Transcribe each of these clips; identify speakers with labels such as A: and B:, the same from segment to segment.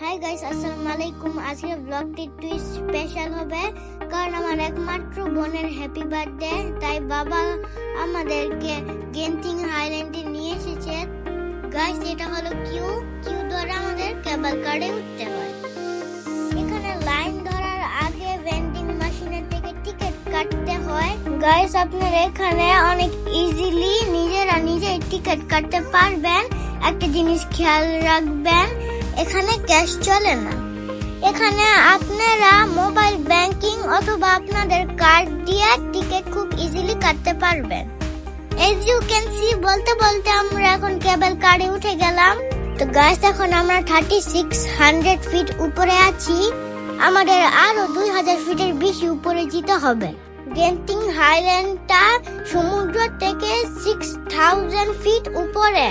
A: Hi guys, আসসালামু আলাইকুম। আজকের ব্লগটি একটু স্পেশাল হবে কারণ আমার একমাত্র বোনের হ্যাপি বার্থডে। তাই বাবা আমাদেরকে গেন্টিং হাইল্যান্ডে নিয়ে এসেছে। গাইস, এটা হলো কিউ দ্বারা আমাদের কেবল কার্ডে উঠতে হয়। এখানে লাইন ধরার আগে ভেন্ডিং মেশিনের থেকে টিকিট কাটতে হয়। গাইস, আপনারা এখানে অনেক ইজিলি নিজেই টিকিট কাটতে পারবেন। একটা জিনিস খেয়াল রাখবেন, এখানে ক্যাশ চলে না। এখানে আপনারা মোবাইল ব্যাংকিং অথবা আপনাদের কার্ড দিয়ে টিকিট খুব ইজিলি কাটতে পারবেন। এজ ইউ ক্যান সি, বলতে বলতে আমরা এখন কেবল কার্ডে উঠে গেলাম। তো গাইস, এখন আমরা 3600 ফিট উপরে আছি। আমাদের আরো 2000 ফিটের বেশি উপরে যেতে হবে। গেন্টিং হাইল্যান্ডটা সমুদ্র থেকে 6000 ফিট উপরে।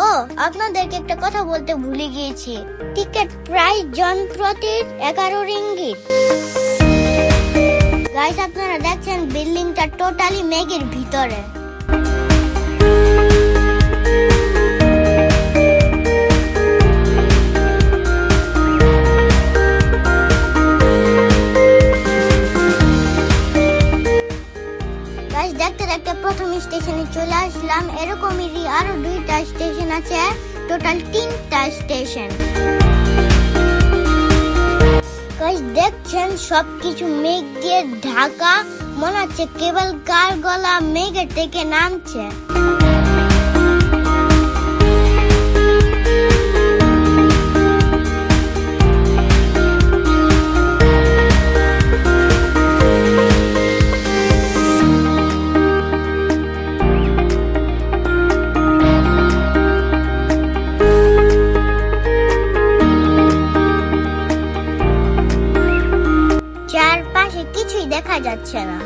A: ও, আপনাদেরকে একটা কথা বলতে ভুলে গিয়েছি। টিকিট প্রাইস জন প্রতি 11 রিঙ্গিট। গাইস, আপনারা দেখছেন বিল্ডিংটা টোটালি মেঘের ভিতরে। গাইস, দেখতে দেখতে প্রথম স্টেশনে চলে আসলাম। এরকমই আরো 2টা স্টেশন আছে, টোটাল 3টা স্টেশন। গাইস, দেখছেন সবকিছু মেঘ দিয়ে ঢাকা, মনে হচ্ছে কেবল কার গলা মেঘের থেকে নামছে। চারপাশে কিছুই দেখা যাচ্ছে না।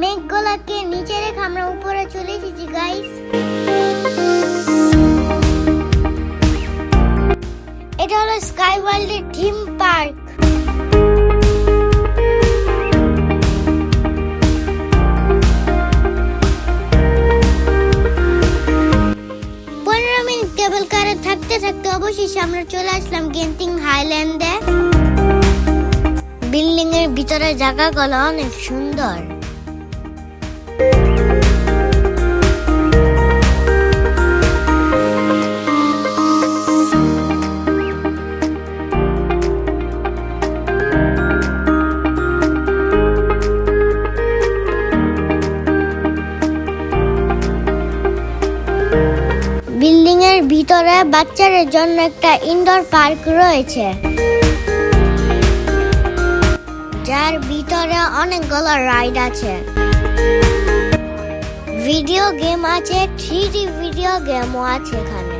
A: মেঘগুলোকে নিচে রেখে আমরা উপরে চলে এসেছি গাইস। এটা হলো স্কাই ওয়ার্ল্ডের থিম পার্ক। 15 মিনিট কেবল কারে থাকতে থাকতে অবশেষে আমরা চলে আসলাম গেন্টিং হাইল্যান্ডে। বিল্ডিং এর ভিতরে জায়গাগুলো অনেক সুন্দর। বিল্ডিং এর ভিতরে বাচ্চাদের জন্য একটা ইনডোর পার্ক রয়েছে, যার ভিতরে অনেকগুলো রাইড আছে। ভিডিও গেম আছে, 3D ভিডিও গেমও আছে এখানে।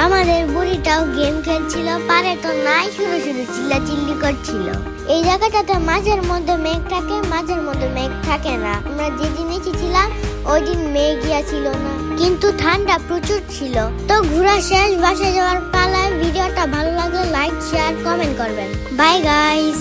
A: আমাদের বুড়িটাও গেম খেলছিল, পারে তো নাই, শুরু চিল্লাচিল্লি করছিল। এই জায়গাটাতে মাঝের মধ্যে মেঘ থাকে, মাঝের মধ্যে মেঘ থাকে না। আমরা যেদিন এসেছিলাম ওই দিন মেঘ ছিল না, কিন্তু ঠান্ডা প্রচুর ছিল। তো ঘোরা শেষ, বাসায় যাওয়ার পালায়। ভিডিওটা ভালো লাগলে লাইক, শেয়ার, কমেন্ট করবেন। Bye guys.